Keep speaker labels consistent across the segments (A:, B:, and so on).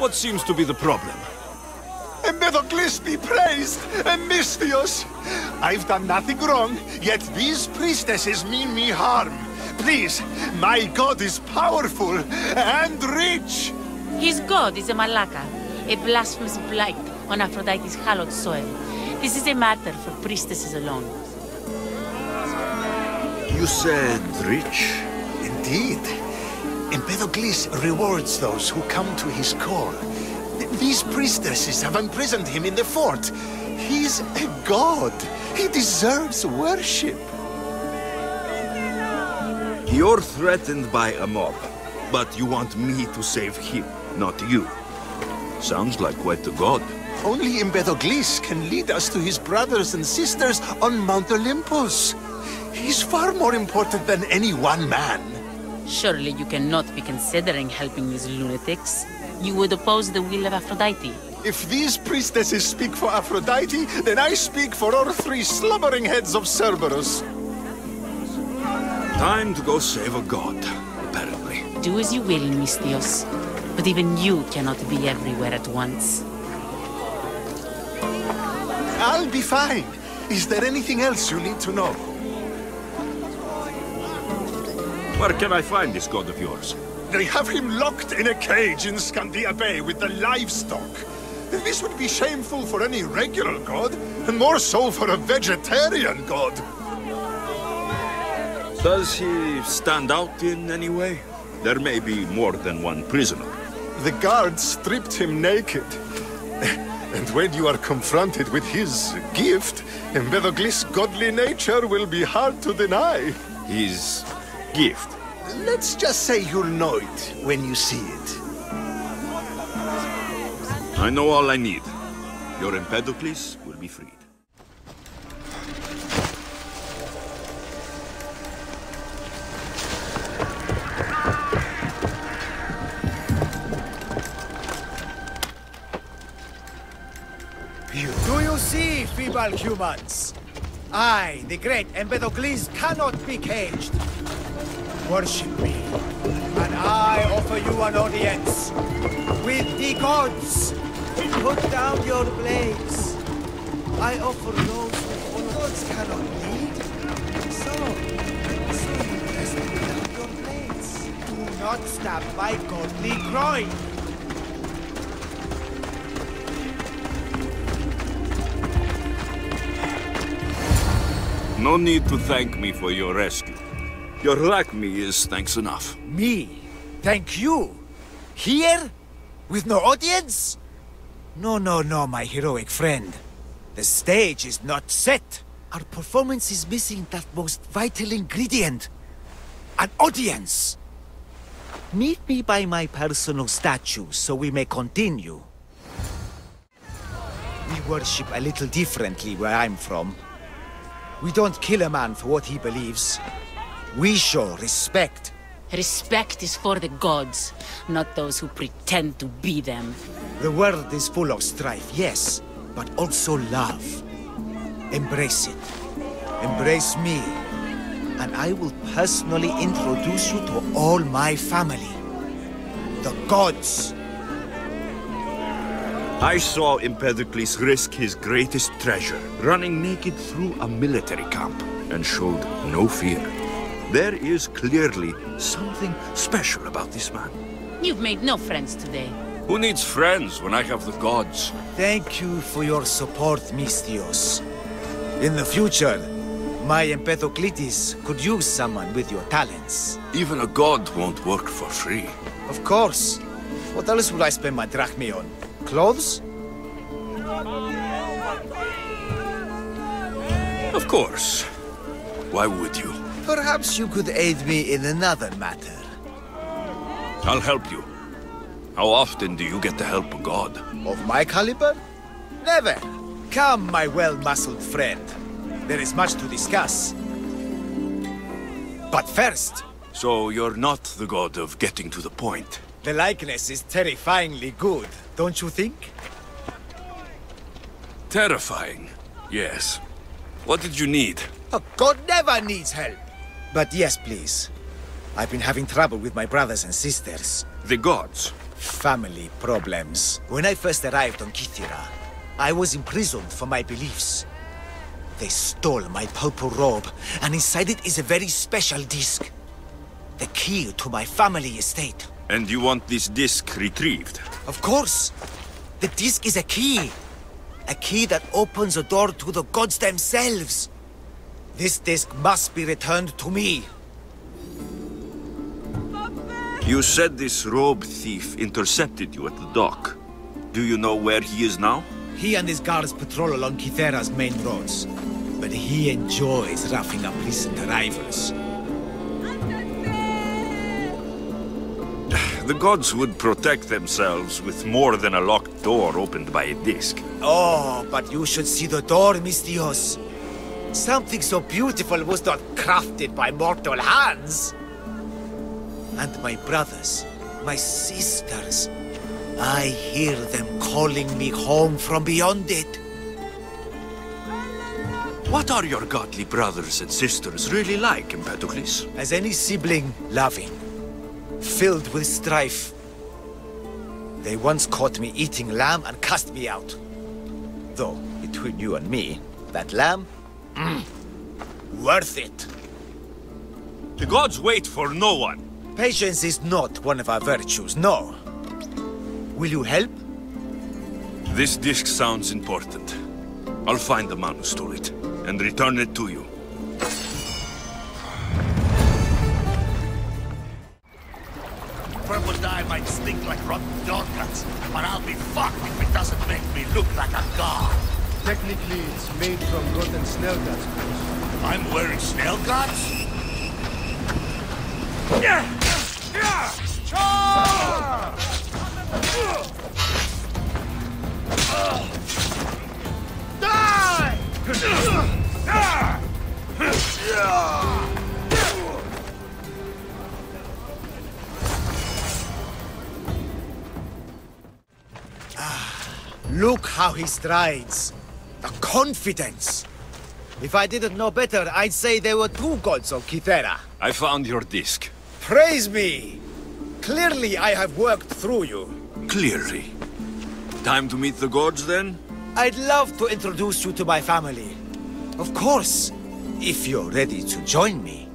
A: What seems to be the problem?
B: Empedocles be praised, Misthios! I've done nothing wrong, yet these priestesses mean me harm. Please, my god is powerful and rich!
C: His god is a malaka, a blasphemous blight on Aphrodite's hallowed soil. This is a matter for priestesses alone.
A: You said rich?
B: Indeed. Empedocles rewards those who come to his call. These priestesses have imprisoned him in the fort. He's a god. He deserves worship.
A: You're threatened by a mob, but you want me to save him, not you. Sounds like quite the god.
B: Only Empedocles can lead us to his brothers and sisters on Mount Olympus. He's far more important than any one man.
C: Surely you cannot be considering helping these lunatics. You would oppose the will of Aphrodite.
B: If these priestesses speak for Aphrodite, then I speak for all three slumbering heads of Cerberus.
A: Time to go save a god, apparently.
C: Do as you will, Misthios. But even you cannot be everywhere at once.
B: I'll be fine. Is there anything else you need to know?
A: Where can I find this god of yours?
B: They have him locked in a cage in Scandia Bay with the livestock. This would be shameful for any regular god, and more so for a vegetarian god.
A: Does he stand out in any way? There may be more than one prisoner.
B: The guards stripped him naked. And when you are confronted with his gift, Empedocles' godly nature will be hard to deny.
A: His gift?
B: Let's just say you'll know it when you see it.
A: I know all I need. Your Empedocles will be freed.
D: Do you see, feeble humans? I, the great Empedocles, cannot be caged. Worship me, and I offer you an audience with the gods. Put down your blades. I offer those who gods cannot lead. So you best put down your blades. Do not stab my godly groin.
A: No need to thank me for your rescue. Your Lakme is thanks enough.
D: Me? Thank you? Here? With no audience? No, my heroic friend. The stage is not set. Our performance is missing that most vital ingredient. An audience. Meet me by my personal statue so we may continue. We worship a little differently where I'm from. We don't kill a man for what he believes. We show respect.
C: Respect is for the gods, not those who pretend to be them.
D: The world is full of strife, yes, but also love. Embrace it. Embrace me. And I will personally introduce you to all my family. The gods.
A: I saw Empedocles risk his greatest treasure, running naked through a military camp, and showed no fear. There is clearly something special about this man.
C: You've made no friends today.
A: Who needs friends when I have the gods?
D: Thank you for your support, Misthios. In the future, my Empedocles could use someone with your talents.
A: Even a god won't work for free.
D: Of course. What else would I spend my drachmae on? Clothes?
A: Of course. Why would you?
D: Perhaps you could aid me in another matter.
A: I'll help you. How often do you get to help a god?
D: Of my caliber? Never. Come, my well-muscled friend. There is much to discuss. But first...
A: So you're not the god of getting to the point?
D: The likeness is terrifyingly good, don't you think?
A: Terrifying, yes. What did you need?
D: A god never needs help. But yes, please. I've been having trouble with my brothers and sisters.
A: The gods?
D: Family problems. When I first arrived on Kythera, I was imprisoned for my beliefs. They stole my purple robe, and inside it is a very special disc. The key to my family estate.
A: And you want this disc retrieved?
D: Of course. The disc is a key. A key that opens a door to the gods themselves. This disc must be returned to me.
A: You said this robe thief intercepted you at the dock. Do you know where he is now?
D: He and his guards patrol along Kythera's main roads. But he enjoys roughing up recent arrivals.
A: The gods would protect themselves with more than a locked door opened by a disc.
D: Oh, but you should see the door, Mistios. Something so beautiful was not crafted by mortal hands. And my brothers, my sisters, I hear them calling me home from beyond it.
A: What are your godly brothers and sisters really like, Empedocles?
D: As any sibling, loving, filled with strife. They once caught me eating lamb and cast me out. Though, between you and me, that lamb, worth it.
A: The gods wait for no one.
D: Patience is not one of our virtues, no. Will you help?
A: This disc sounds important. I'll find the man who stole it, and return it to you.
B: Purple dye might stink like rotten dog guts, but I'll be fucked if it doesn't make me look like a god.
E: Technically, it's made from rotten snail guts.
B: I'm wearing snail guts? Die!
D: Look how he strides. The confidence. If I didn't know better, I'd say there were two gods of Kythera.
A: I found your disc.
D: Praise me! Clearly I have worked through you.
A: Clearly. Time to meet the gods, then?
D: I'd love to introduce you to my family. Of course, if you're ready to join me.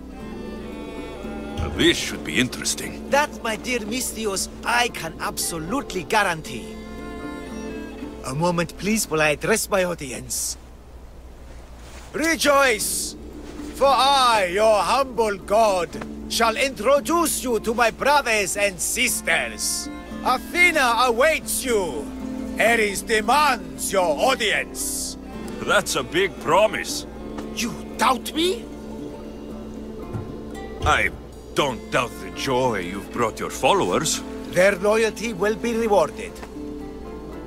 A: This should be interesting.
D: That, my dear Mistios, I can absolutely guarantee. A moment, please, while I address my audience. Rejoice! For I, your humble god, shall introduce you to my brothers and sisters. Athena awaits you. Ares demands your audience.
A: That's a big promise.
D: You doubt me?
A: I don't doubt the joy you've brought your followers.
D: Their loyalty will be rewarded.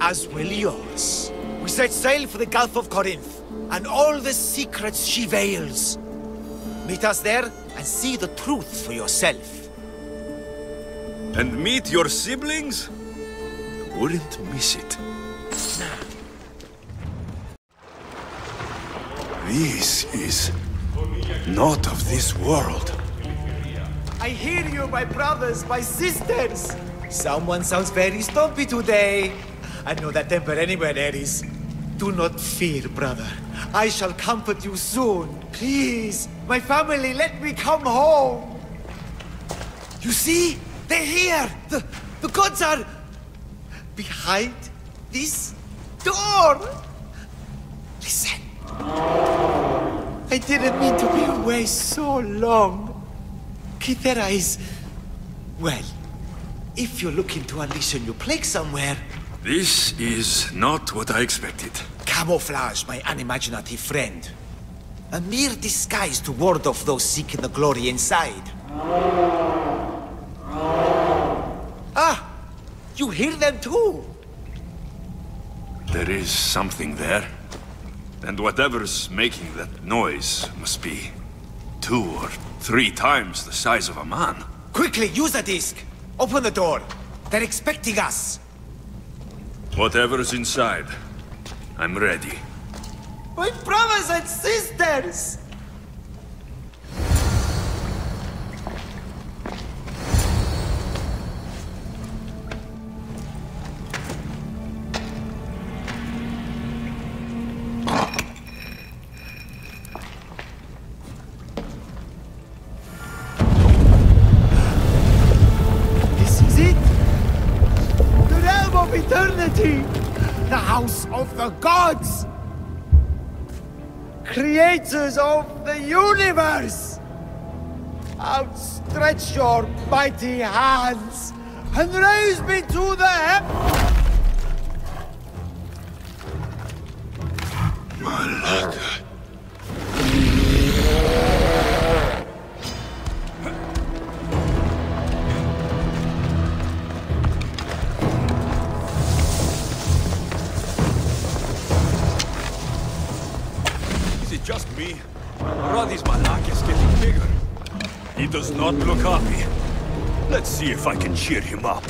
D: As will yours. We set sail for the Gulf of Corinth, and all the secrets she veils. Meet us there, and see the truth for yourself.
A: And meet your siblings? Wouldn't miss it. This is not of this world.
D: I hear you, my brothers, my sisters! Someone sounds very stumpy today. I know that temper anywhere, Ares. Do not fear, brother. I shall comfort you soon. Please, my family, let me come home. You see? They're here! The gods are behind this door! Listen. I didn't mean to be away so long. Kythera is... well, if you're looking to unleash a new plague somewhere...
A: This is not what I expected.
D: Camouflage, my unimaginative friend. A mere disguise to ward off those seeking the glory inside. Ah! You hear them too!
A: There is something there. And whatever's making that noise must be 2 or 3 times the size of a man.
D: Quickly, use the disc! Open the door! They're expecting us!
A: Whatever's inside, I'm ready.
D: My brothers and sisters! of eternity, the house of the gods, creators of the universe. Outstretch your mighty hands and raise me to the heavens.
A: Malaka. Is it just me? Or this Malak is getting bigger? He does not look happy. Let's see if I can cheer him up.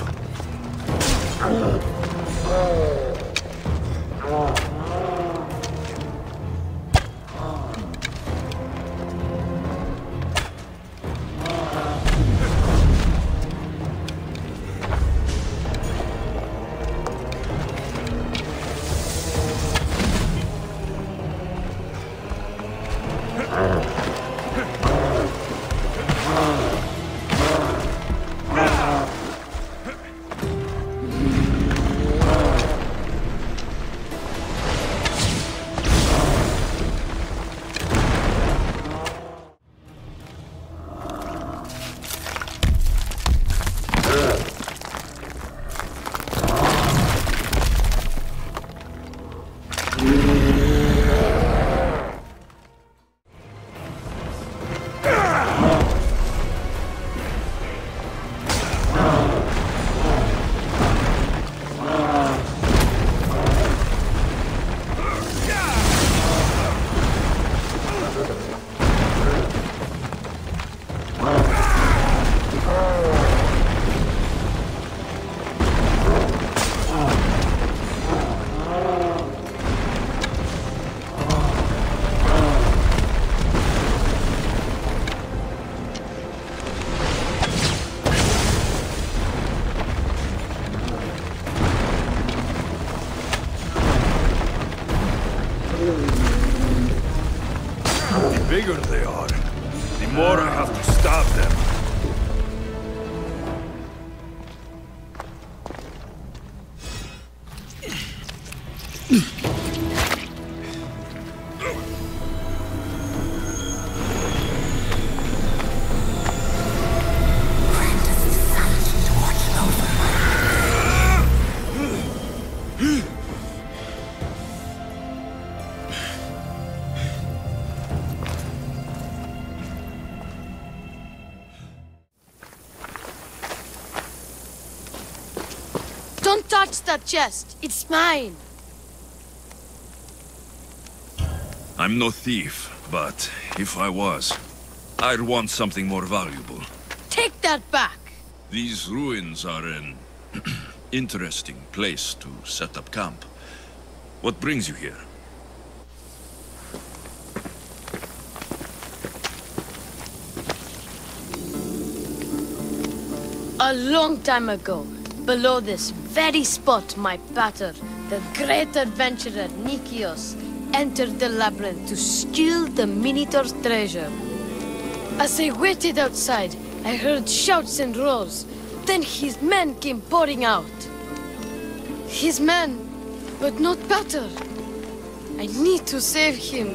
A: The bigger they are, the more I have to stab them.
F: Don't touch that chest. It's mine.
A: I'm no thief, but if I was, I'd want something more valuable.
F: Take that back.
A: These ruins are an interesting place to set up camp. What brings you here?
F: A long time ago, below this very spot, my pater, the great adventurer Nikios, entered the labyrinth to steal the Minotaur's treasure. As I waited outside, I heard shouts and roars. Then his men came pouring out. His men, but not pater. I need to save him.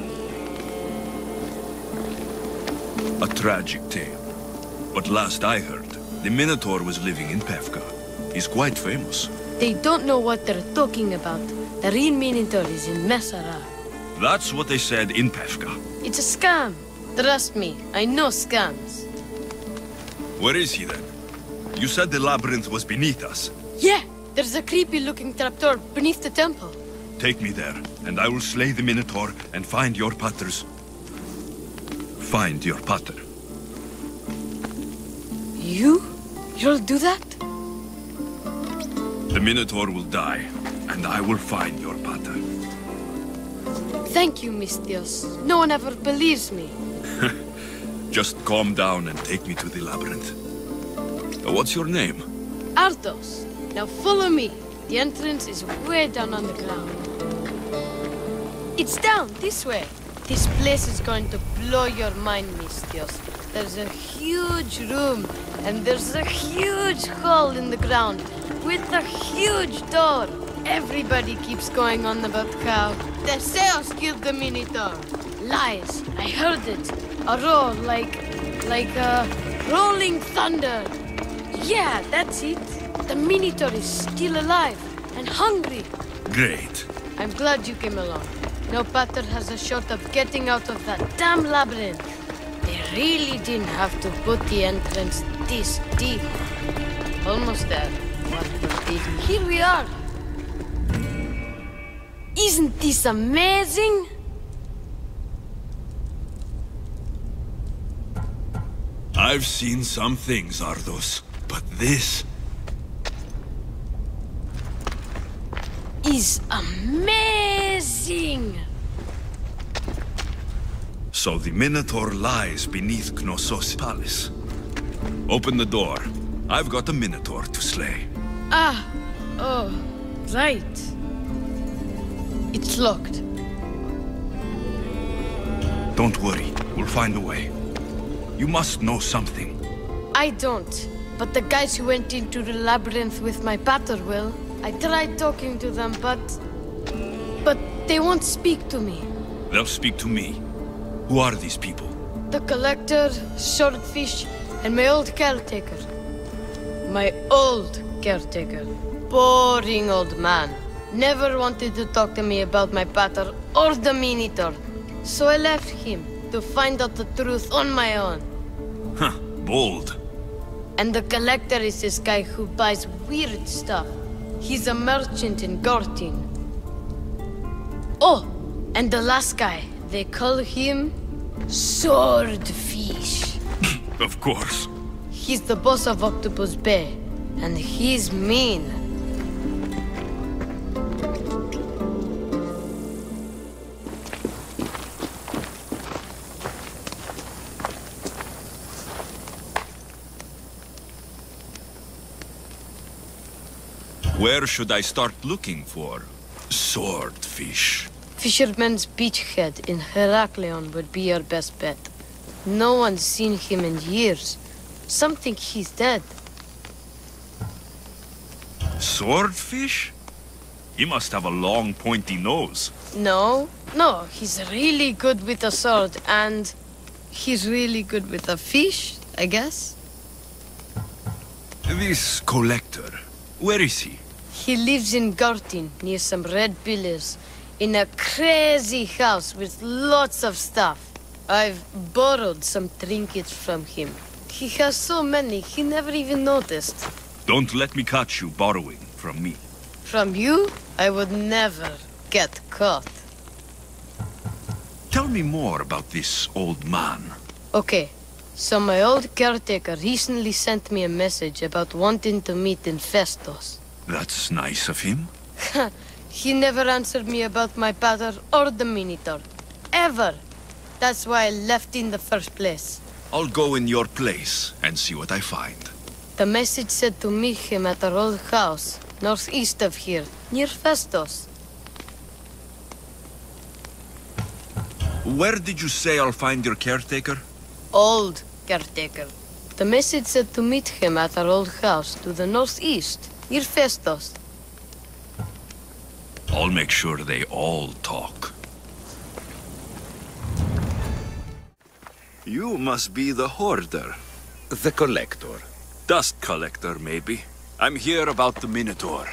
A: A tragic tale. But last I heard, the Minotaur was living in Pevka. He's quite famous.
F: They don't know what they're talking about. The real Minotaur is in Messara.
A: That's what they said in Pevka.
F: It's a scam. Trust me, I know scams.
A: Where is he then? You said the labyrinth was beneath us.
F: Yeah, there's a creepy-looking trapdoor beneath the temple.
A: Take me there, and I will slay the Minotaur and find your paters. Find your pater.
F: You'll do that?
A: The Minotaur will die, and I will find your pater.
F: Thank you, Mistios. No one ever believes me.
A: Just calm down and take me to the labyrinth. What's your name?
F: Ardos. Now follow me. The entrance is way down on the ground. It's down, this way. This place is going to blow your mind, Mistios. There's a huge room, and there's a huge hole in the ground with the huge door. Everybody keeps going on about how Theseus killed the Minotaur. Lies. I heard it. A roar like rolling thunder. Yeah, that's it. The Minotaur is still alive and hungry.
A: Great.
F: I'm glad you came along. No pattern has a shot of getting out of that damn labyrinth. They really didn't have to put the entrance this deep. Almost there. Here we are. Isn't this amazing?
A: I've seen some things, Ardos, but this
F: is amazing!
A: So the Minotaur lies beneath Knossos' palace. Open the door. I've got a Minotaur to slay.
F: Oh, right. It's locked.
A: Don't worry, we'll find a way. You must know something.
F: I don't, but the guys who went into the labyrinth with my pater will. I tried talking to them, but they won't speak to me.
A: They'll speak to me. Who are these people?
F: The collector, swordfish, and my old caretaker. My old caretaker. Boring old man. Never wanted to talk to me about my pater or the Minotaur. So I left him to find out the truth on my own.
A: Huh, bold.
F: And the collector is this guy who buys weird stuff. He's a merchant in Gortin. Oh, and the last guy, they call him Swordfish.
A: Of course.
F: He's the boss of Octopus Bay, and he's mean.
A: Where should I start looking for swordfish?
F: Fisherman's Beachhead in Heraklion would be your best bet. No one's seen him in years. Some think he's dead.
A: Swordfish? He must have a long, pointy nose.
F: No, he's really good with a sword, and he's really good with a fish, I guess.
A: This collector, where is he?
F: He lives in Gortin, near some red pillars, in a crazy house with lots of stuff. I've borrowed some trinkets from him. He has so many, he never even noticed.
A: Don't let me catch you borrowing from me.
F: From you? I would never get caught.
A: Tell me more about this old man.
F: Okay, so my old caretaker recently sent me a message about wanting to meet in Festos.
A: That's nice of him.
F: He never answered me about my pater or the Minotaur. Ever. That's why I left in the first place.
A: I'll go in your place and see what I find.
F: The message said to meet him at our old house, northeast of here, near Festos.
A: Where did you say I'll find your caretaker?
F: Old caretaker. The message said to meet him at our old house to the northeast, near Festos.
A: I'll make sure they all talk. You must be the hoarder. The collector. Dust collector, maybe. I'm here about the Minotaur.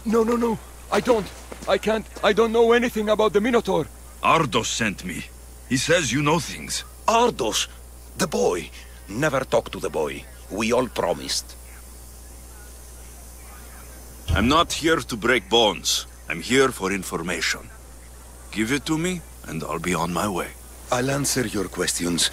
G: No. I don't know anything about the Minotaur.
A: Ardos sent me. He says you know things.
H: Ardos, the boy. Never talk to the boy. We all promised.
A: I'm not here to break bones. I'm here for information. Give it to me, and I'll be on my way.
H: I'll answer your questions,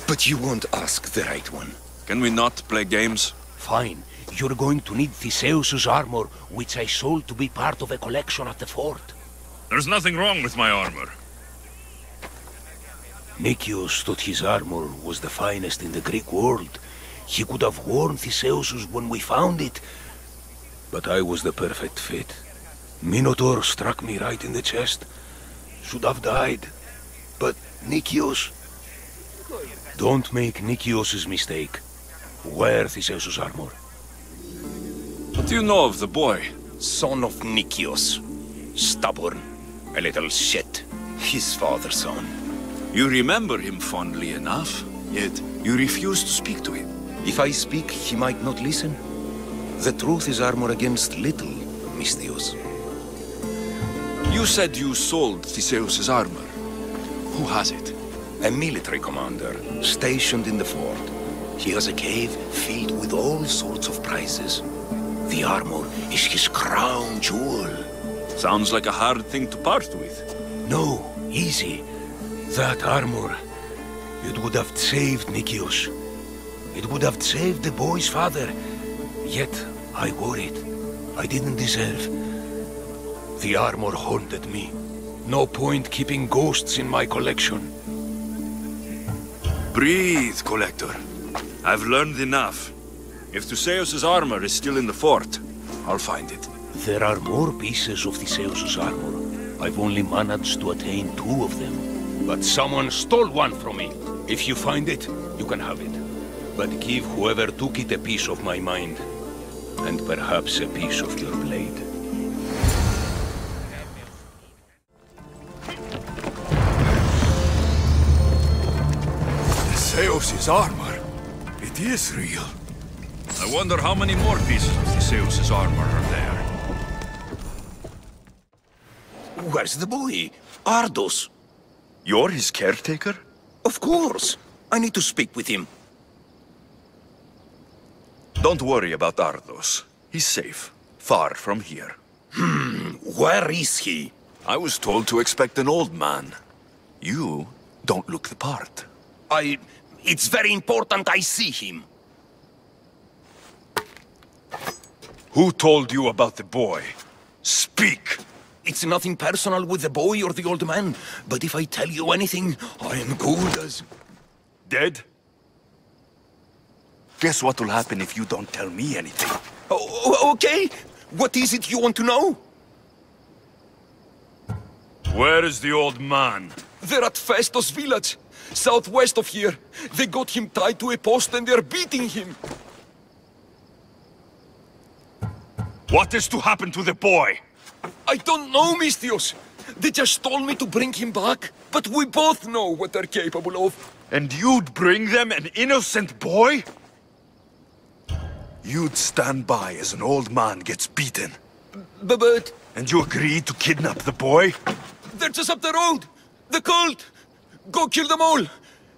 H: but you won't ask the right one.
A: Can we not play games?
I: Fine. You're going to need Theseus's armor, which I sold to be part of a collection at the fort.
A: There's nothing wrong with my armor.
I: Nicias thought his armor was the finest in the Greek world. He could have worn Theseus's when we found it, but I was the perfect fit. Minotaur struck me right in the chest. Should have died. But Nicias... Don't make Nicias's mistake. Wear Theseus's armor.
A: do you know of the boy?
H: Son of Nikios. Stubborn. A little shit. His father's son.
A: You remember him fondly enough, yet you refuse to speak to him.
H: If I speak, he might not listen. The truth is armor against little, Misthios.
A: You said you sold Theseus's armor. Who has it?
H: A military commander, stationed in the fort. He has a cave filled with all sorts of prizes. The armor is his crown jewel.
A: Sounds like a hard thing to part with.
I: No, easy. That armor, it would have saved Nikios. It would have saved the boy's father. Yet, I wore it. I didn't deserve. The armor haunted me. No point keeping ghosts in my collection.
A: Breathe, Collector. I've learned enough. If Theseus's armor is still in the fort, I'll find it.
I: There are more pieces of Theseus's armor. I've only managed to attain 2 of them. But someone stole one from me. If you find it, you can have it. But give whoever took it a piece of my mind. And perhaps a piece of your blade.
A: Theseus's armor? It is real. I wonder how many more pieces of Theseus's armor are there.
H: Where's the boy? Ardos.
A: You're his caretaker?
H: Of course. I need to speak with him.
A: Don't worry about Ardos. He's safe. Far from here.
H: Where is he?
A: I was told to expect an old man. You don't look the part.
H: It's very important I see him.
A: Who told you about the boy? Speak!
H: It's nothing personal with the boy or the old man, but if I tell you anything, I am good as...
A: Dead? Guess what will happen if you don't tell me anything?
H: Oh, okay. What is it you want to know?
A: Where is the old man?
G: They're at Festos village, southwest of here. They got him tied to a post and they're beating him.
A: What is to happen to the boy?
G: I don't know, Misthios. They just told me to bring him back, but we both know what they're capable of.
A: And you'd bring them an innocent boy? You'd stand by as an old man gets beaten.
G: But...
A: And you agreed to kidnap the boy?
G: They're just up the road! The cult! Go kill them all!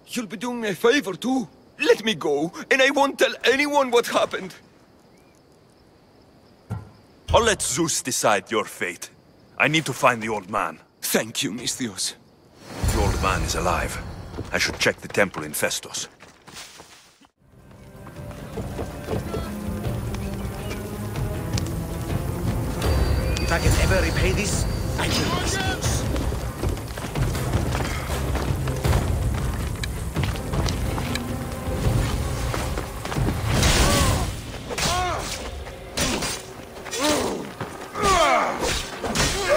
G: You'll be doing me a favor, too. Let me go, and I won't tell anyone what happened.
A: I'll let Zeus decide your fate. I need to find the old man.
G: Thank you, Misthios.
A: The old man is alive. I should check the temple in Festos.
D: If I can ever repay this, I will, Misthios.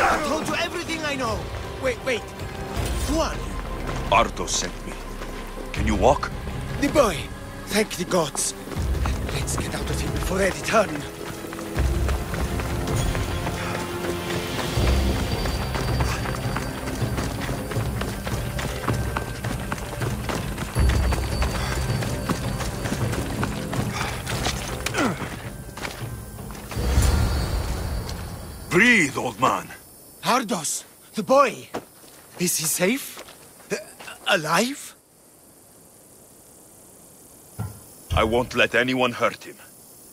D: I told you everything I know. Wait. Who are you?
A: Ardos sent me. Can you walk?
D: The boy. Thank the gods. Let's get out of here before they return.
A: Breathe, old man.
D: Ardos, the boy. Is he safe? Alive?
A: I won't let anyone hurt him.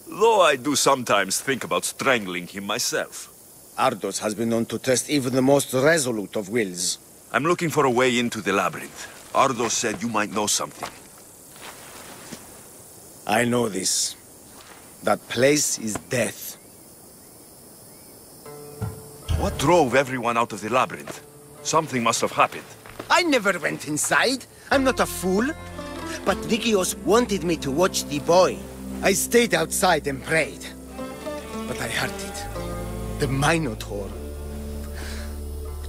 A: Though I do sometimes think about strangling him myself.
D: Ardos has been known to test even the most resolute of wills.
A: I'm looking for a way into the labyrinth. Ardos said you might know something.
D: I know this. That place is death.
A: What drove everyone out of the labyrinth? Something must have happened.
D: I never went inside. I'm not a fool. But Nikios wanted me to watch the boy. I stayed outside and prayed. But I heard it. The Minotaur.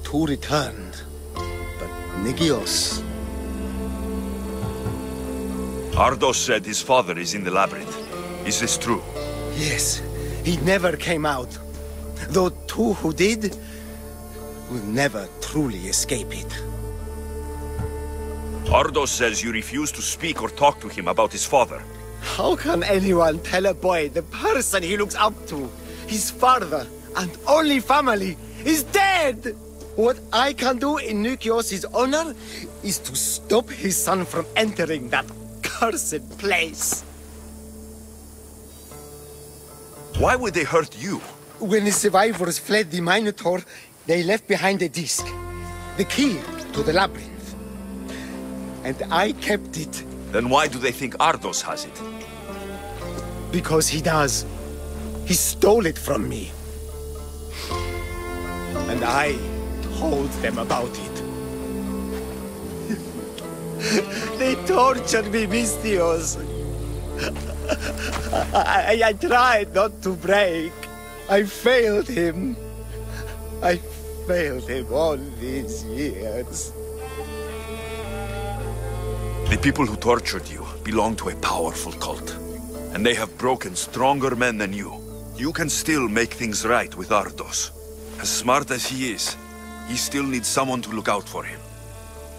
D: Two returned. But Nikios...
A: Ardos said his father is in the labyrinth. Is this true?
D: Yes. He never came out. Though two who did will never truly escape it.
A: Ardos says you refuse to speak or talk to him about his father.
D: How can anyone tell a boy the person he looks up to, his father and only family, is dead? What I can do in Nikios' honor is to stop his son from entering that cursed place.
A: Why would they hurt you?
D: When the survivors fled the Minotaur, they left behind a disc, the key to the labyrinth. And I kept it.
A: Then why do they think Ardos has it?
D: Because he does. He stole it from me. And I told them about it. They tortured me, Mystios. I tried not to break. I failed him. I failed him all these years.
A: The people who tortured you belong to a powerful cult. And they have broken stronger men than you. You can still make things right with Ardos. As smart as he is, he still needs someone to look out for him.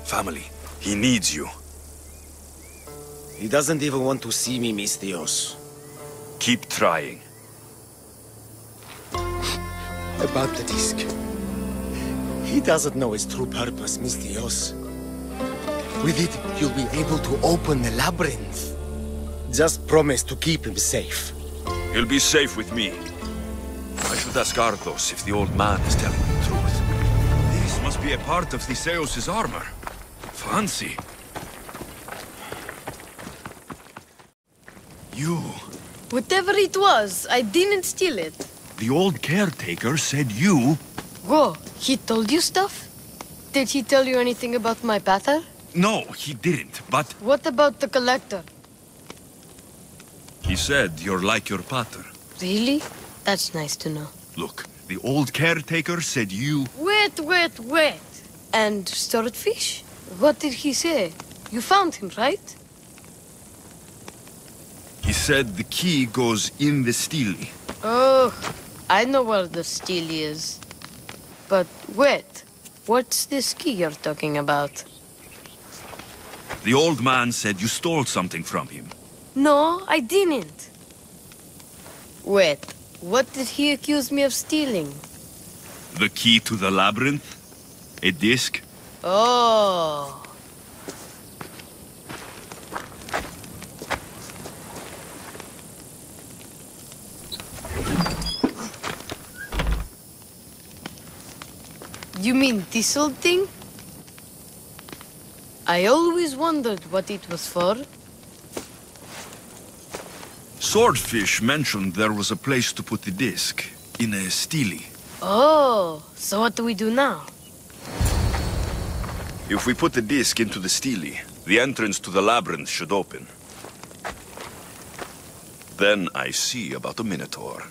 A: Family, he needs you.
D: He doesn't even want to see me, Mystios.
A: Keep trying.
D: About the disc. He doesn't know its true purpose, Mystios. With it, you'll be able to open the labyrinth. Just promise to keep him safe.
A: He'll be safe with me. I should ask Ardos if the old man is telling the truth. This must be a part of Theseus' armor. Fancy. You...
F: Whatever it was, I didn't steal it.
A: The old caretaker said you...
F: Whoa, he told you stuff? Did he tell you anything about my pater?
A: No, he didn't, but...
F: What about the collector?
A: He said you're like your pater.
F: Really? That's nice to know.
A: Look, the old caretaker said you...
F: Wait. And swordfish? What did he say? You found him, right?
A: He said the key goes in the stele.
F: Oh, I know where the stele is. But wait, what's this key you're talking about?
A: The old man said you stole something from him.
F: No, I didn't. Wait, what did he accuse me of stealing?
A: The key to the labyrinth? A disc?
F: Oh. You mean this old thing? I always wondered what it was for.
A: Swordfish mentioned there was a place to put the disc. In a stele.
F: Oh, so what do we do now?
A: If we put the disc into the stele, the entrance to the labyrinth should open. Then I see about the Minotaur.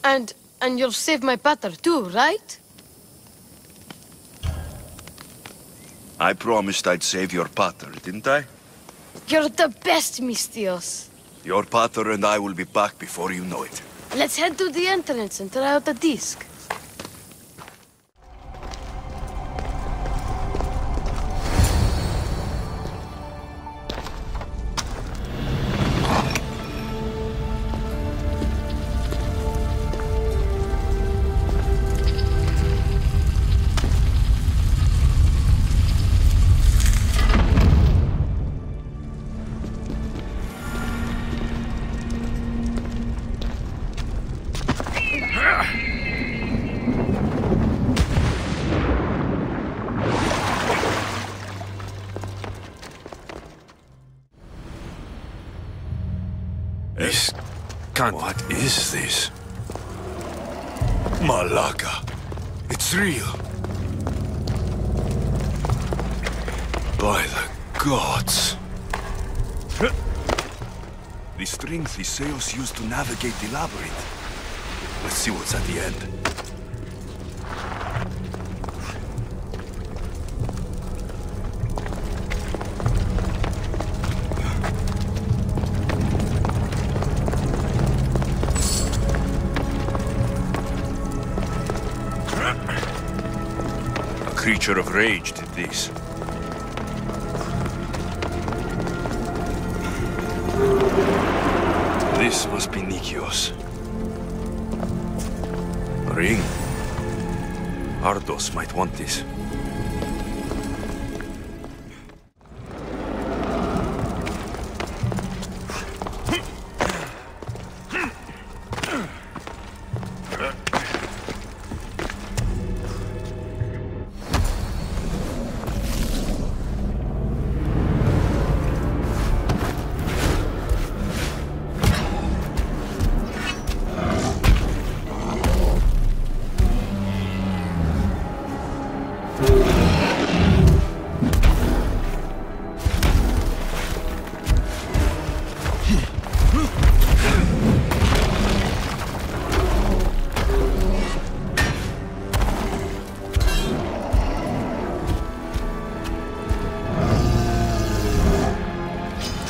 F: And you'll save my pater too, right?
A: I promised I'd save your pater, didn't I?
F: You're the best, Mystios.
A: Your pater and I will be back before you know it.
F: Let's head to the entrance and try out the disc.
A: What is this? Malaka. It's real. By the gods. The strength Theseus used to navigate the labyrinth. Let's see what's at the end. creature of rage did this. This must be Nikios. Ring. Ardos might want this.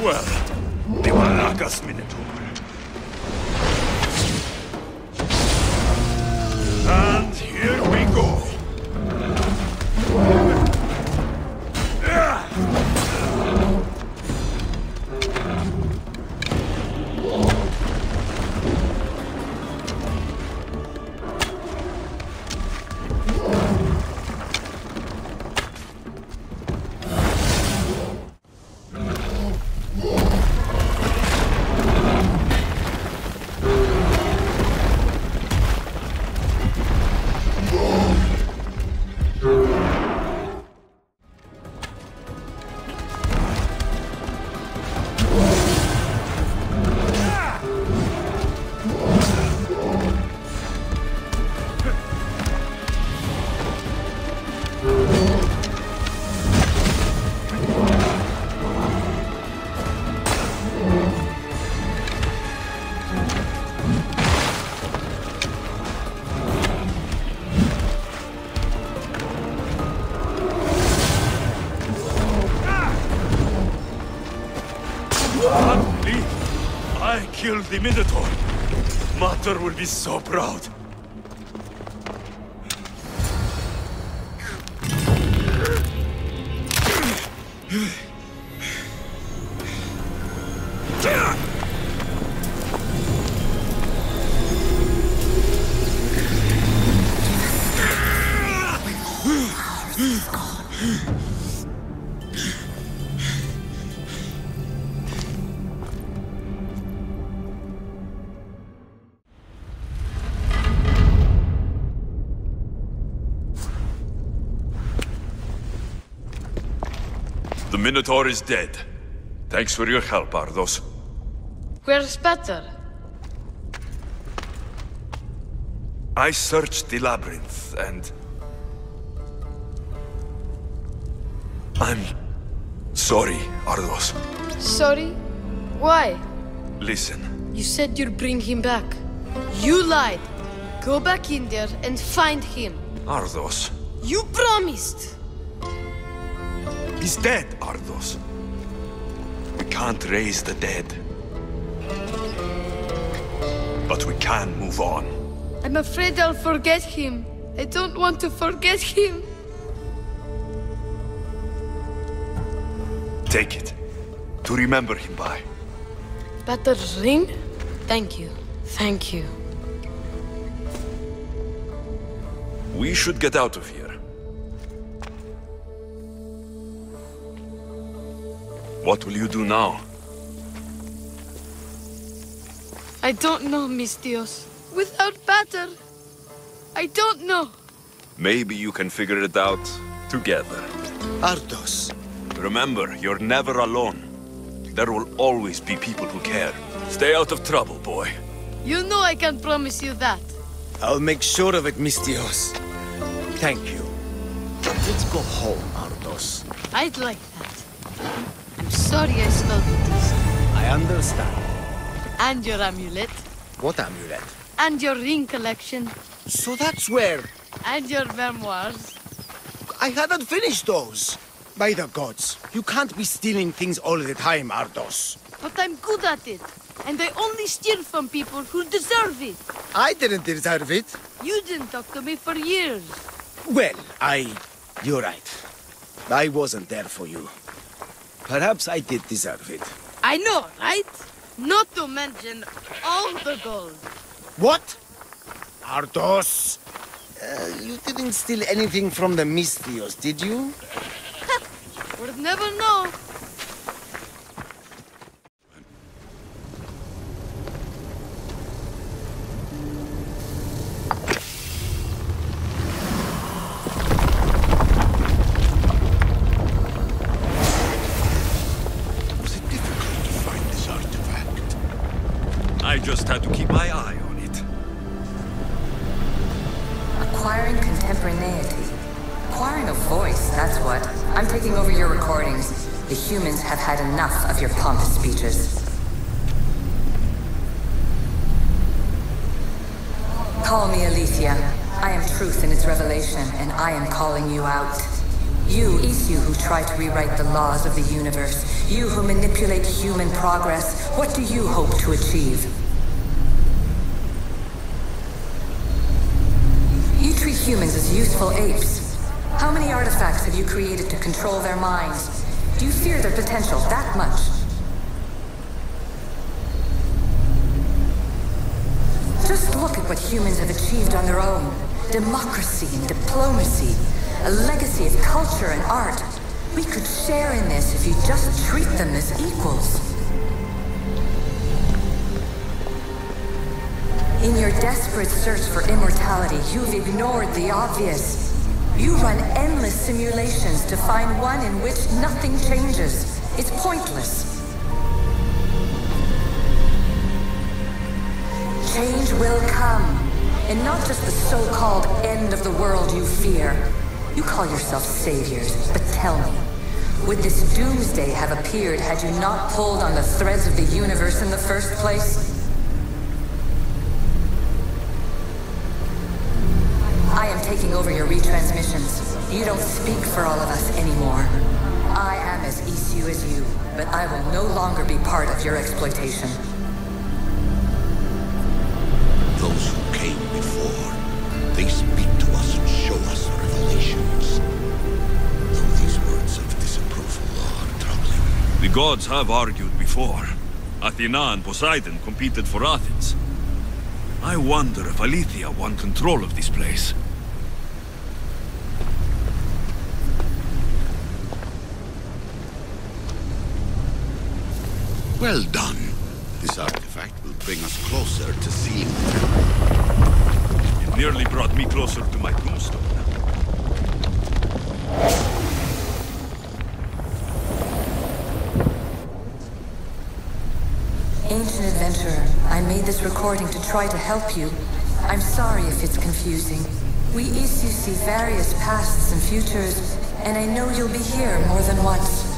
B: Well, the Malakas Minotaur. And here we go. I killed the Minotaur. Mater will be so proud. The Minotaur is dead. Thanks for your help, Ardos.
F: Where's Peter?
A: I searched the labyrinth, and... I'm... sorry, Ardos.
F: Sorry? Why?
A: Listen.
F: You said you'd bring him back. You lied. Go back in there and find him.
A: Ardos.
F: You promised!
A: He's dead, Ardos. We can't raise the dead. But we can move on.
F: I'm afraid I'll forget him. I don't want to forget him.
A: Take it. To remember him by.
F: Peter's ring? Thank you. Thank you.
A: We should get out of here. What will you do now?
F: I don't know, Mistios. Without Peter, I don't know.
A: Maybe you can figure it out together.
D: Ardos.
A: Remember, you're never alone. There will always be people who care. Stay out of trouble, boy.
F: You know I can promise you that.
D: I'll make sure of it, Mistios. Thank you. Let's go home, Ardos.
F: I'd like that. I'm sorry I smelled the diesel.
D: I understand.
F: And your amulet.
D: What amulet?
F: And your ring collection.
D: So that's where...
F: And your memoirs.
D: I hadn't finished those. By the gods, you can't be stealing things all the time, Ardos.
F: But I'm good at it. And I only steal from people who deserve it.
D: I didn't deserve it.
F: You didn't talk to me for years.
D: Well, I
J: You're right. I wasn't there for you. Perhaps I did deserve it.
F: I know, right? Not to mention all the gold.
J: What? Ardos? You didn't steal anything from the Mystios, did you?
F: We'll never know.
A: Was it difficult to find this artifact? I just had to keep my eye on it.
K: Acquiring contemporaneity. Acquiring a voice, that's what. I'm taking over your recordings. The humans have had enough of your pompous speeches. Call me Aletheia. I am truth in its revelation, and I am calling you out. You, Isu, who try to rewrite the laws of the universe. You who manipulate human progress. What do you hope to achieve? You treat humans as useful apes. How many artifacts have you created to control their minds? Do you fear their potential that much? Just look at what humans have achieved on their own. Democracy and diplomacy. A legacy of culture and art. We could share in this if you just treat them as equals. In your desperate search for immortality, you've ignored the obvious. You run endless simulations to find one in which nothing changes. It's pointless. Change will come. And not just the so-called end of the world you fear. You call yourselves saviors, but tell me, would this doomsday have appeared had you not pulled on the threads of the universe in the first place? I am taking over your retransmissions. You don't speak for all of us anymore. I am as Isu as you, but I will no longer be part of your exploitation.
A: Those who came before, they speak to us and show us revelations. Though these words of disapproval are troubling. The gods have argued before. Athena and Poseidon competed for Athens. I wonder if Aletheia won control of this place. Well done. This artifact will bring us closer to seeing the truth. It nearly brought me closer to my tombstone.
K: Ancient adventurer, I made this recording to try to help you. I'm sorry if it's confusing. We Isu see various pasts and futures, and I know you'll be here more than once.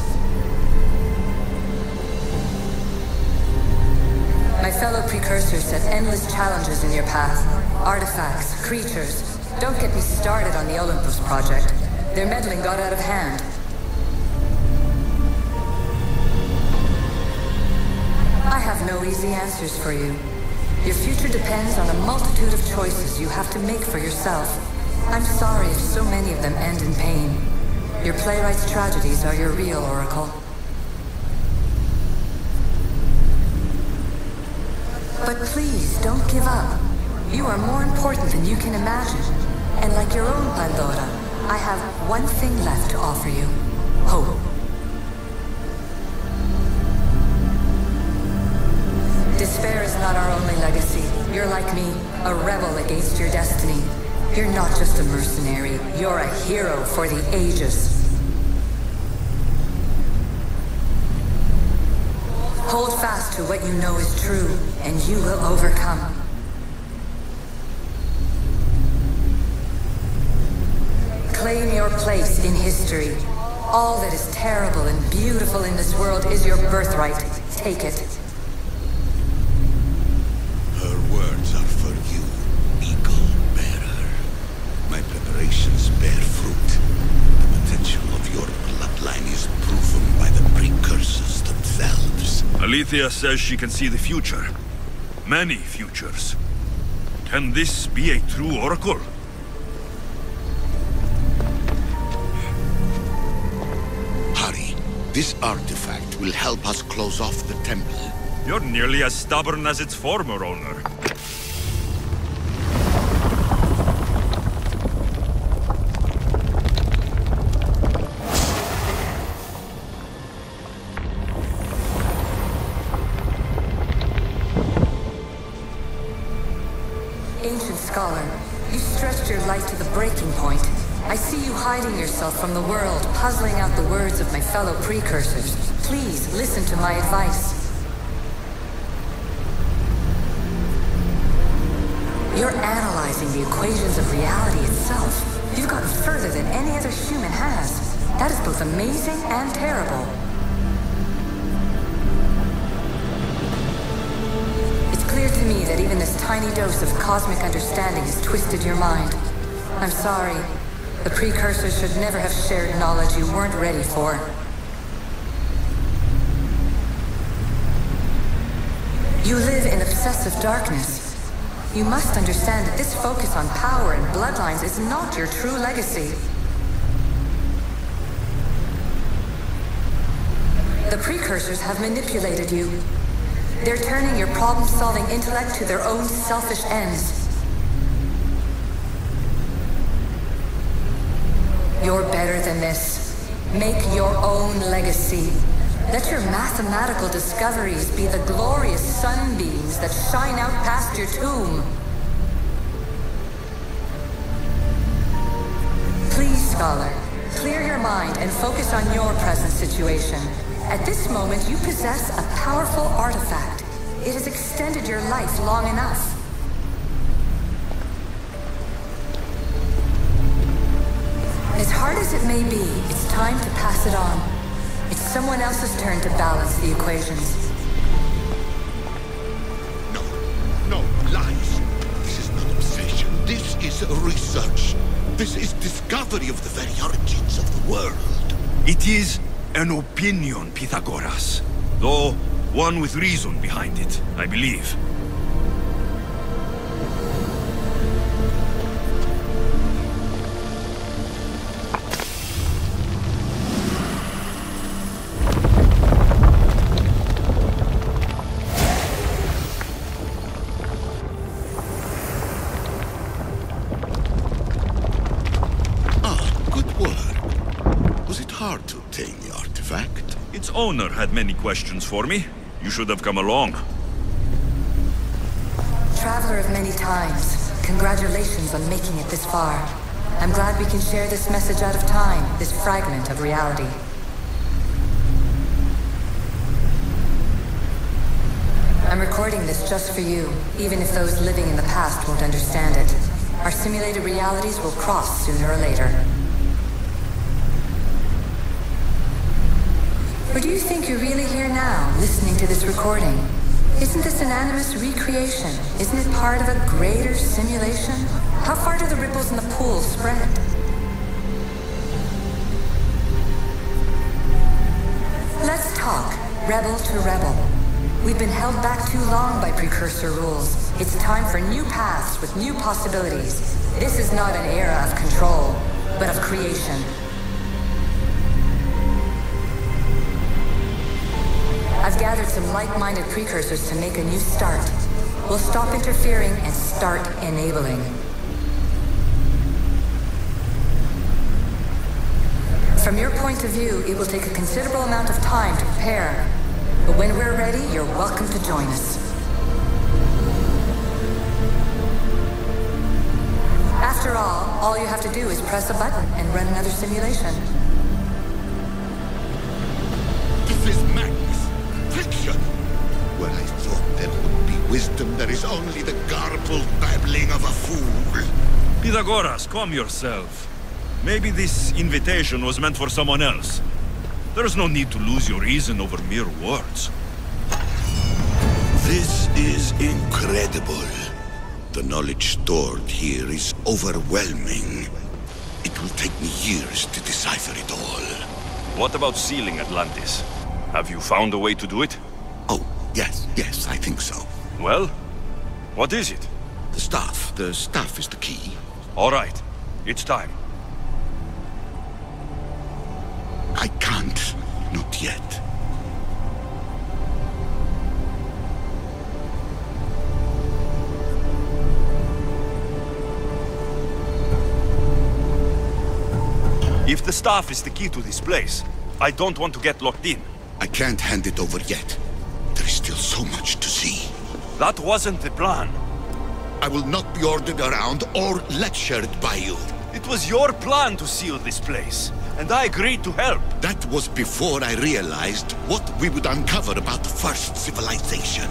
K: My fellow precursors set endless challenges in your path. Artifacts, creatures. Don't get me started on the Olympus project. Their meddling got out of hand. I have no easy answers for you. Your future depends on a multitude of choices you have to make for yourself. I'm sorry if so many of them end in pain. Your playwright's tragedies are your real oracle. But please, don't give up. You are more important than you can imagine. And like your own Pandora, I have one thing left to offer you. Hope. Despair is not our only legacy. You're like me, a rebel against your destiny. You're not just a mercenary, you're a hero for the ages. Hold fast to what you know is true, and you will overcome. Claim your place in history. All that is terrible and beautiful in this world is your birthright. Take it.
A: Her words are for you, Eagle Bearer. My preparations bear fruit. The potential of your bloodline is proven by the precursors themselves. Aletheia says she can see the future. Many futures. Can this be a true oracle? This artifact will help us close off the temple.
L: You're nearly as stubborn as its former owner.
K: Ancient scholar, you stretched your life to the breaking point. I see you hiding yourself from the world, puzzling out the words of my fellow precursors. Please, listen to my advice. You're analyzing the equations of reality itself. You've gotten further than any other human has. That is both amazing and terrible. It's clear to me that even this tiny dose of cosmic understanding has twisted your mind. I'm sorry. The precursors should never have shared knowledge you weren't ready for. You live in obsessive darkness. You must understand that this focus on power and bloodlines is not your true legacy. The precursors have manipulated you. They're turning your problem-solving intellect to their own selfish ends. You're better than this. Make your own legacy. Let your mathematical discoveries be the glorious sunbeams that shine out past your tomb. Please, scholar, clear your mind and focus on your present situation. At this moment, you possess a powerful artifact. It has extended your life long enough. As hard as it may be, it's time to pass it on. It's someone else's turn to balance the equations.
A: No, lies. This is not obsession. This is research. This is discovery of the very origins of the world.
L: It is an opinion, Pythagoras. Though one with reason behind it, I believe. Its owner had many questions for me. You should have come along.
K: Traveler of many times, congratulations on making it this far. I'm glad we can share this message out of time, this fragment of reality. I'm recording this just for you, even if those living in the past won't understand it. Our simulated realities will cross sooner or later. Or do you think you're really here now, listening to this recording? Isn't this an animus recreation? Isn't it part of a greater simulation? How far do the ripples in the pool spread? Let's talk, rebel to rebel. We've been held back too long by precursor rules. It's time for new paths with new possibilities. This is not an era of control, but of creation. I've gathered some like-minded precursors to make a new start. We'll stop interfering and start enabling. From your point of view, it will take a considerable amount of time to prepare. But when we're ready, you're welcome to join us. After all you have to do is press a button and run another simulation.
A: This is madness. Fiction! Where I thought there would be wisdom, there is only the garbled babbling of a fool.
L: Pythagoras, calm yourself. Maybe this invitation was meant for someone else. There's no need to lose your reason over mere words.
A: This is incredible. The knowledge stored here is overwhelming. It will take me years to decipher it all.
L: What about sealing Atlantis? Have you found a way to do it?
A: Oh, yes, I think so.
L: Well, what is it?
A: The staff. The staff is the key.
L: All right, it's time.
A: I can't. Not Not yet.
L: If the staff is the key to this place, I don't want to get locked in.
A: I can't hand it over yet. There is still so much to see.
L: That wasn't the plan.
A: I will not be ordered around or lectured by you.
L: It was your plan to seal this place, and I agreed to help.
A: That was before I realized what we would uncover about the first civilization.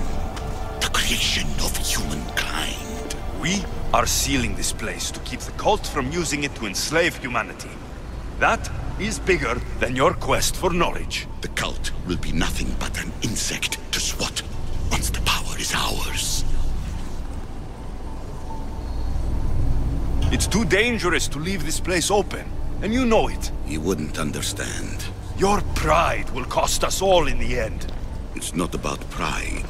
A: The creation of humankind.
L: We are sealing this place to keep the cult from using it to enslave humanity. That is bigger than your quest for knowledge.
A: The cult will be nothing but an insect to swat once the power is ours.
L: It's too dangerous to leave this place open, and you know it.
A: You wouldn't understand.
L: Your pride will cost us all in the end.
A: It's not about pride.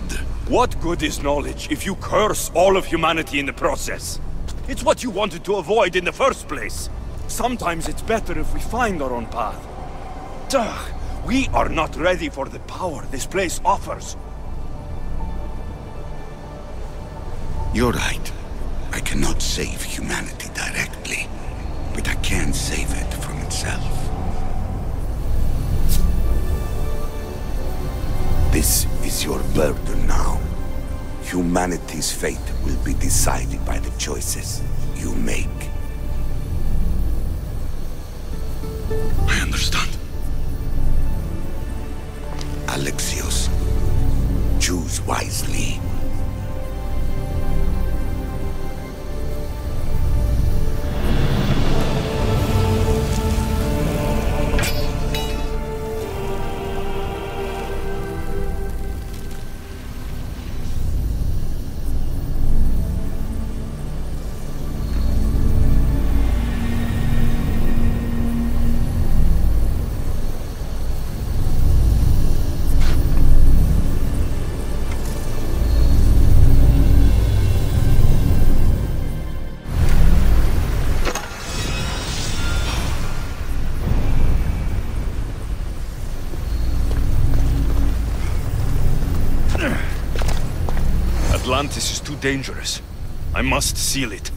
L: What good is knowledge if you curse all of humanity in the process? It's what you wanted to avoid in the first place. Sometimes it's better if we find our own path. Duh, we are not ready for the power this place offers.
A: You're right. I cannot save humanity directly, but I can save it from itself. This is your burden now. Humanity's fate will be decided by the choices you make. I understand. Alexios, choose wisely.
L: Atlantis is too dangerous. I must seal it.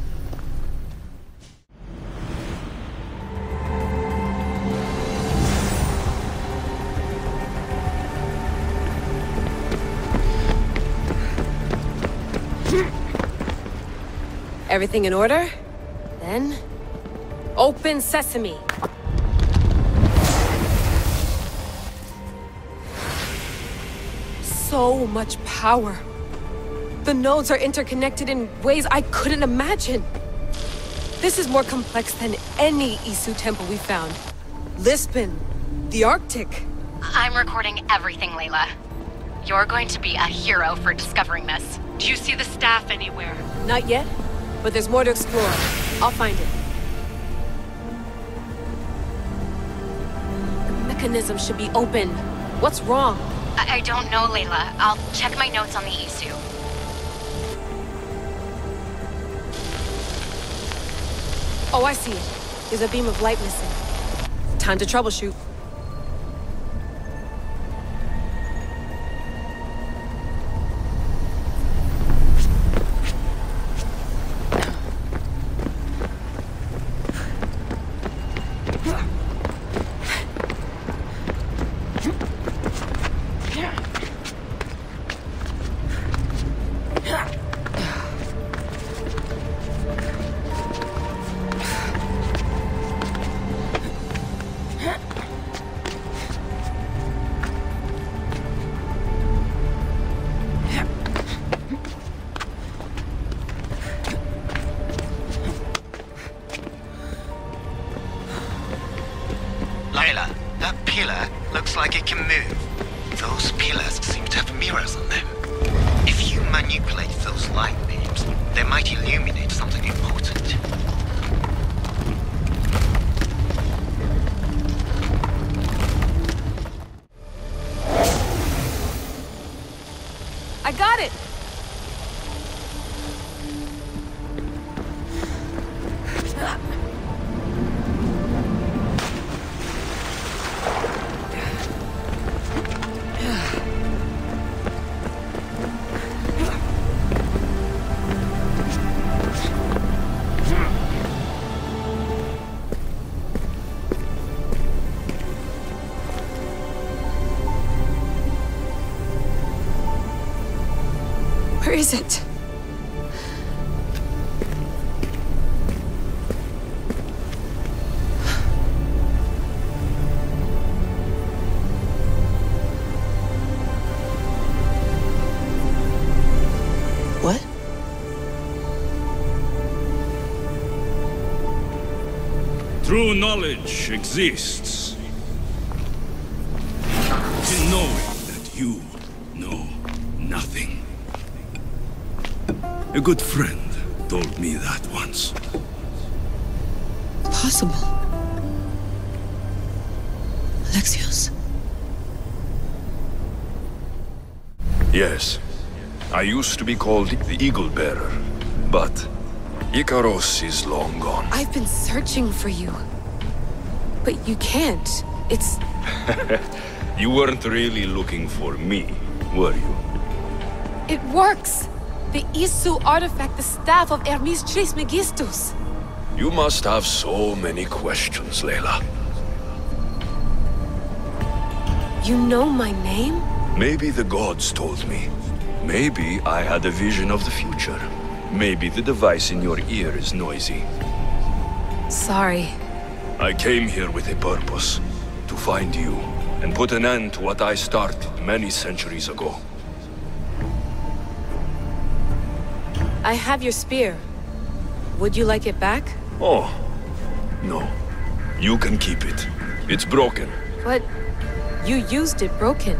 M: Everything in order? Then... open sesame! So much power. The nodes are interconnected in ways I couldn't imagine. This is more complex than any Isu temple we found. Lisbon, the Arctic.
N: I'm recording everything, Layla. You're going to be a hero for discovering this.
M: Do you see the staff anywhere? Not yet, but there's more to explore. I'll find it. The mechanism should be open. What's wrong?
N: I don't know, Layla. I'll check my notes on the Isu.
M: Oh, I see it. There's a beam of light missing. Time to troubleshoot.
O: Layla, that pillar looks like it can move. Those pillars seem to have mirrors on them. If you manipulate those light beams, they might illuminate something important.
M: I got it! is it? What?
L: True knowledge exists in knowing that you know nothing. A good friend told me that once.
M: Possible. Alexios.
A: Yes. I used to be called the Eagle Bearer, but Icaros is long gone.
M: I've been searching for you. But you can't. It's...
A: You weren't really looking for me, were you?
M: It works! The Isu artifact, the staff of Hermes Trismegistus.
A: You must have so many questions, Layla.
M: You know my name?
A: Maybe the gods told me. Maybe I had a vision of the future. Maybe the device in your ear is noisy.
M: Sorry.
A: I came here with a purpose. To find you, and put an end to what I started many centuries ago.
M: I have your spear. Would you like it back?
A: Oh, no. You can keep it. It's broken.
M: But you used it broken.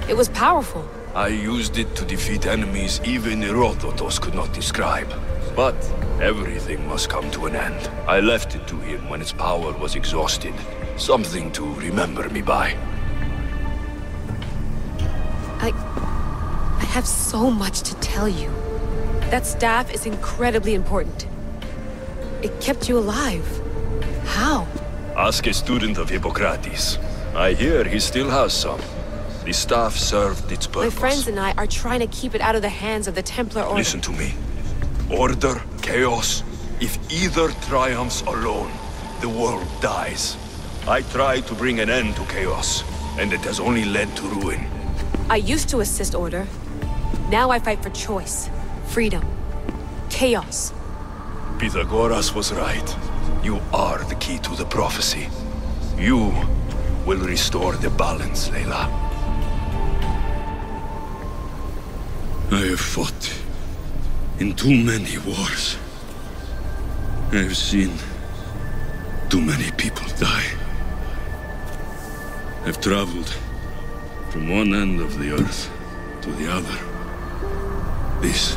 M: It was powerful.
A: I used it to defeat enemies even Herodotus could not describe. But everything must come to an end. I left it to him when its power was exhausted. Something to remember me by.
M: I have so much to tell you. That staff is incredibly important. It kept you alive. How?
A: Ask a student of Hippocrates. I hear he still has some. The staff served its purpose.
M: My friends and I are trying to keep it out of the hands of the Templar Order.
A: Listen to me. Order, chaos. If either triumphs alone, the world dies. I tried to bring an end to chaos, and it has only led to ruin.
M: I used to assist Order. Now I fight for choice, freedom, chaos.
A: Pythagoras was right. You are the key to the prophecy. You will restore the balance, Layla.
L: I have fought in too many wars. I have seen too many people die. I've traveled from one end of the earth to the other. This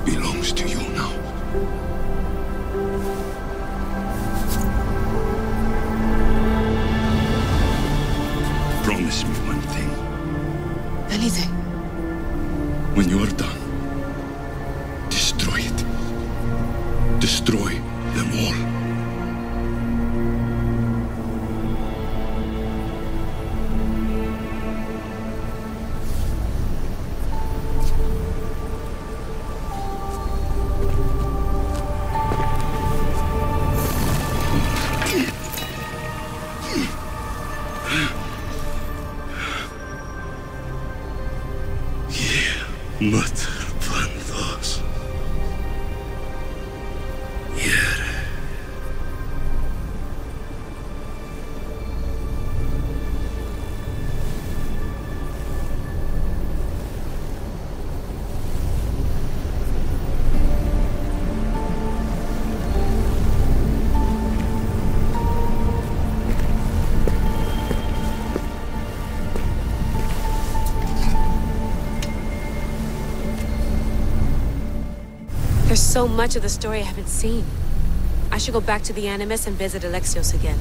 L: belongs to you now. Promise me one thing.
M: Anything.
L: When you are done, destroy it. Destroy them all.
M: There's so much of the story I haven't seen. I should go back to the Animus and visit Alexios again.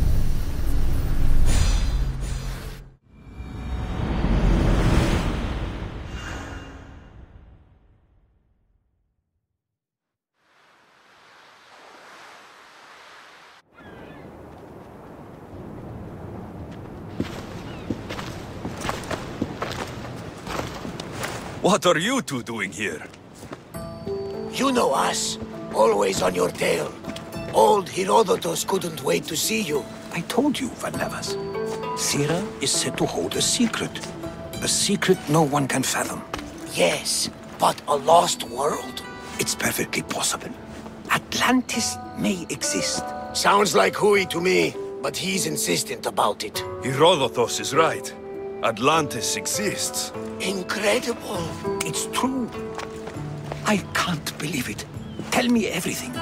A: What are you two doing here?
J: You know us. Always on your tail. Old Herodotus couldn't wait to see you.
H: I told you, Varnavas. Thera is said to hold a secret. A secret no one can fathom.
J: Yes,
H: But a lost world? It's perfectly possible. Atlantis may exist.
J: Sounds like Hui to me, but he's insistent about it.
A: Herodotus is right. Atlantis exists.
H: Incredible. It's true. I can't believe it. Tell me everything.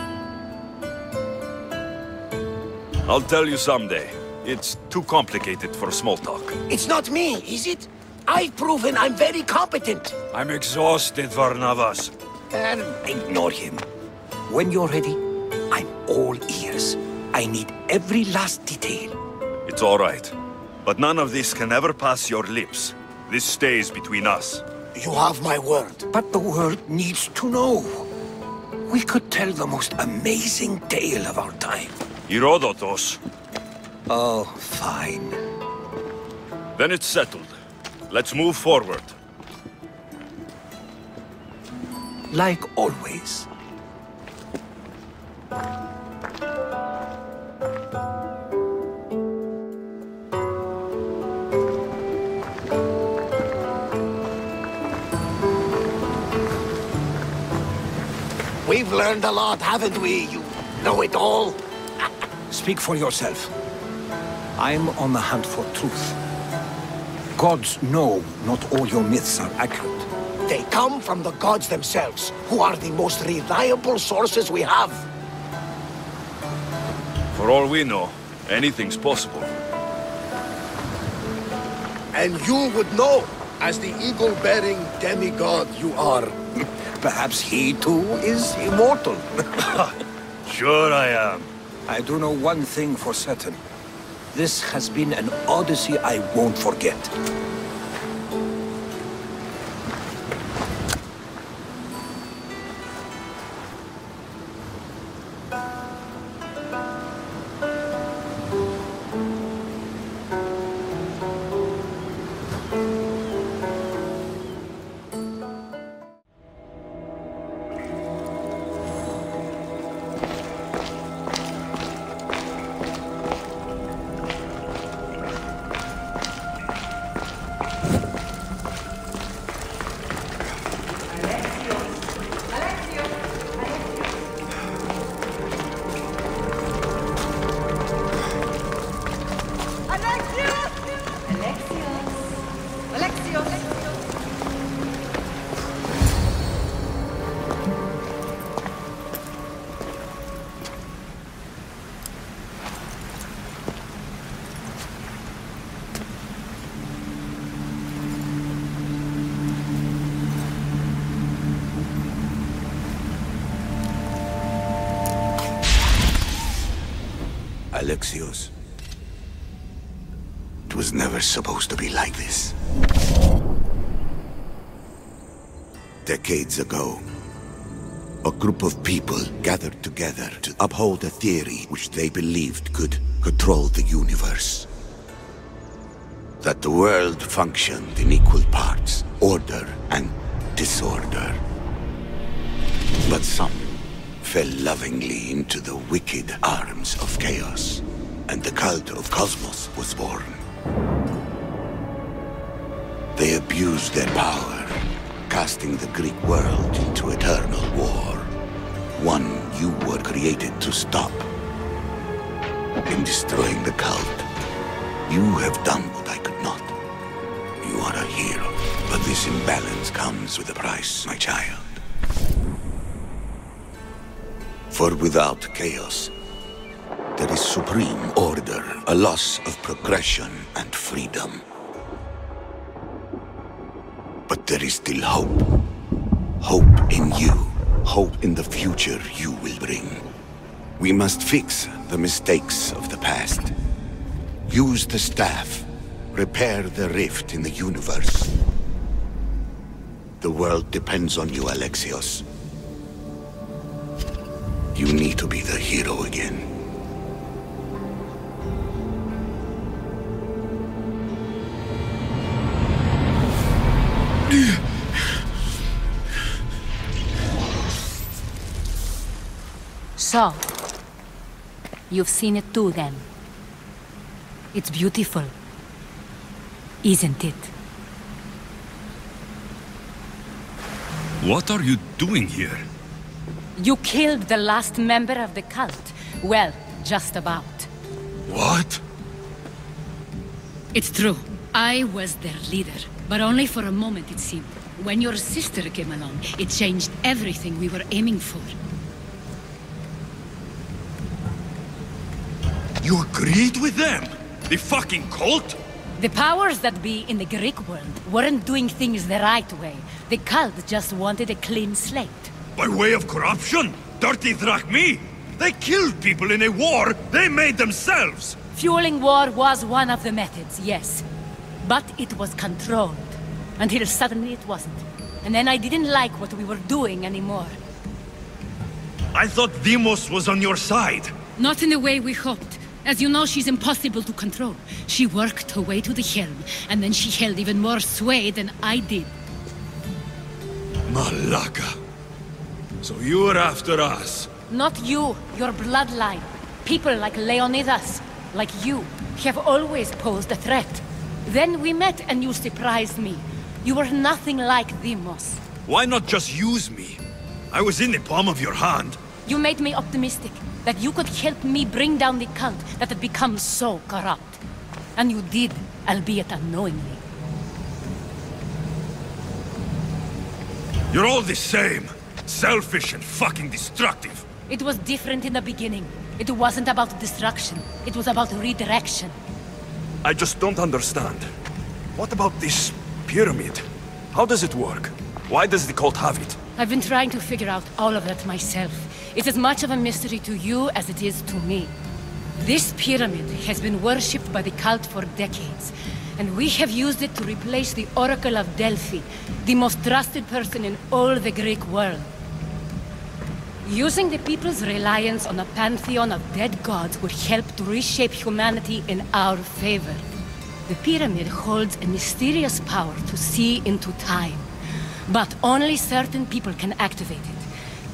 A: I'll tell you someday. It's too complicated for small talk.
J: It's not me, is it? I've proven I'm very competent.
A: I'm exhausted, Varnavas.
H: And ignore him. When you're ready, I'm all ears. I need every last detail.
A: It's all right. But none of this can ever pass your lips. This stays between us.
J: You have my word.
H: But the world needs to know. We could tell the most amazing tale of our time.
A: Herodotus.
H: Oh, fine.
A: Then it's settled. Let's move forward.
H: Like always.
J: We've learned a lot, haven't we? You know it all.
H: Speak for yourself. I'm on the hunt for truth. Gods know not all your myths are accurate.
J: They come from the gods themselves, who are the most reliable sources we have.
A: For all we know, anything's possible.
E: And you would know, as the eagle-bearing demigod you are.
H: Perhaps he too is immortal.
A: Sure I am.
H: I do know one thing for certain. This has been an odyssey I won't forget.
P: Alexios. It was never supposed to be like this. Decades ago, a group of people gathered together to uphold a theory which they believed could control the universe. That the world functioned in equal parts, order and disorder. But some fell lovingly into the wicked arms of chaos, and the cult of Cosmos was born. They abused their power, casting the Greek world into eternal war. One you were created to stop. In destroying the cult, you have done what I could not. You are a hero, but this imbalance comes with a price, my child. For without chaos, there is supreme order, a loss of progression and freedom. But there is still hope. Hope in you. Hope in the future you will bring. We must fix the mistakes of the past. Use the staff. Repair the rift in the universe. The world depends on you, Alexios. You need to be the hero again.
C: So, you've seen it too then. It's beautiful, isn't it?
L: What are you doing here?
Q: You killed the last member of the cult. Well, just about.
L: What?
R: It's true. I was their leader, but only for a moment it seemed. When your sister came along, it changed everything we were aiming for.
L: You agreed with them? The fucking cult?
Q: The powers that be in the Greek world weren't doing things the right way. The cult just wanted a clean slate.
L: By way of corruption? Dirty drachmi? They killed people in a war they made themselves!
Q: Fueling war was one of the methods, yes. But it was controlled. Until suddenly it wasn't. And then I didn't like what we were doing anymore.
L: I thought Deimos was on your side.
R: Not in the way we hoped. As you know, she's impossible to control. She worked her way to the helm, and then she held even more sway than I did.
L: Malaka. So you were after us?
Q: Not you, your bloodline. People like Leonidas, like you, have always posed a threat. Then we met and you surprised me. You were nothing like Deimos.
L: Why not just use me? I was in the palm of your hand.
Q: You made me optimistic that you could help me bring down the cult that had become so corrupt. And you did, albeit unknowingly.
L: You're all the same. Selfish and fucking destructive.
Q: It was different in the beginning. It wasn't about destruction. It was about redirection.
L: I just don't understand. What about this pyramid? How does it work? Why does the cult have it?
Q: I've been trying to figure out all of that myself. It's as much of a mystery to you as it is to me. This pyramid has been worshipped by the cult for decades, and we have used it to replace the Oracle of Delphi, the most trusted person in all the Greek world. Using the people's reliance on a pantheon of dead gods would help to reshape humanity in our favor. The pyramid holds a mysterious power to see into time, but only certain people can activate it.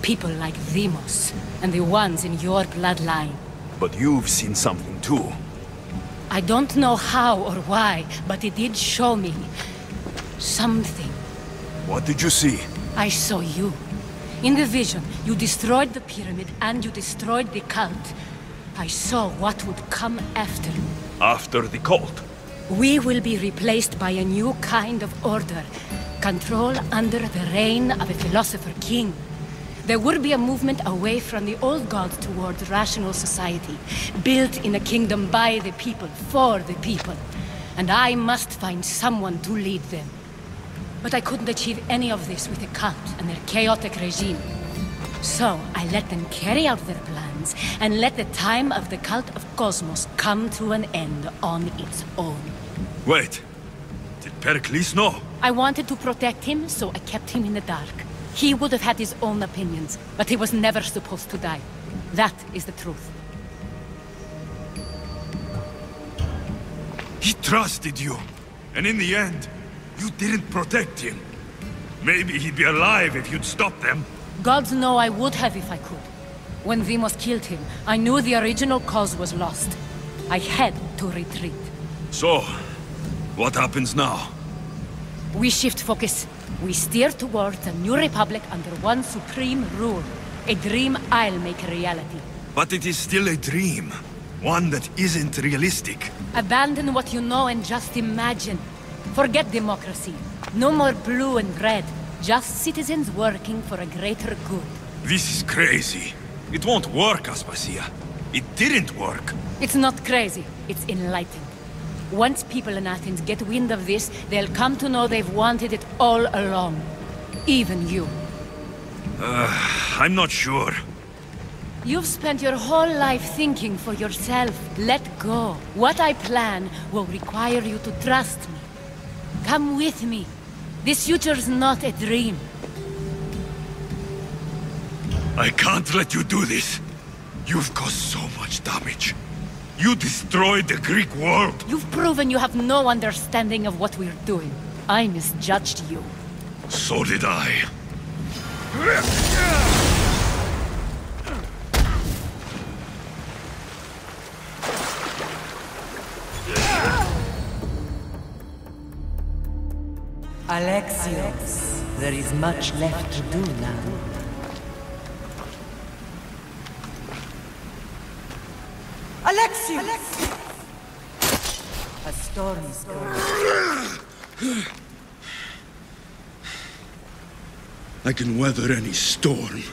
Q: People like Deimos, and the ones in your bloodline.
L: But you've seen something too.
Q: I don't know how or why, but it did show me something.
L: What did you see?
Q: I saw you. In the vision, you destroyed the pyramid and you destroyed the cult. I saw what would come after.
L: After the cult?
Q: We will be replaced by a new kind of order. Control under the reign of a philosopher king. There would be a movement away from the old gods towards rational society, built in a kingdom by the people, for the people. And I must find someone to lead them. But I couldn't achieve any of this with the cult and their chaotic regime. So I let them carry out their plans, and let the time of the cult of Cosmos come to an end on its own.
L: Wait, did Pericles know?
Q: I wanted to protect him, so I kept him in the dark. He would have had his own opinions, but he was never supposed to die. That is the truth.
L: He trusted you, and in the end, you didn't protect him. Maybe he'd be alive if you'd stopped them.
Q: Gods know I would have if I could. When Deimos killed him, I knew the original cause was lost. I had to retreat.
L: So, what happens now?
Q: We shift focus. We steer towards a new republic under one supreme rule. A dream I'll make a reality.
L: But it is still a dream. One that isn't realistic.
Q: Abandon what you know and just imagine. Forget democracy. No more blue and red. Just citizens working for a greater good.
L: This is crazy. It won't work, Aspasia. It didn't work.
Q: It's not crazy. It's enlightening. Once people in Athens get wind of this, they'll come to know they've wanted it all along. Even you.
L: I'm not sure.
Q: You've spent your whole life thinking for yourself. Let go. What I plan will require you to trust me. Come with me. This future's not a dream.
L: I can't let you do this. You've caused so much damage. You destroyed the Greek world.
Q: You've proven you have no understanding of what we're doing. I misjudged you.
L: So did I.
S: Alexios. there is much left to do now. Alexius! A storm is coming.
A: I can weather any storm.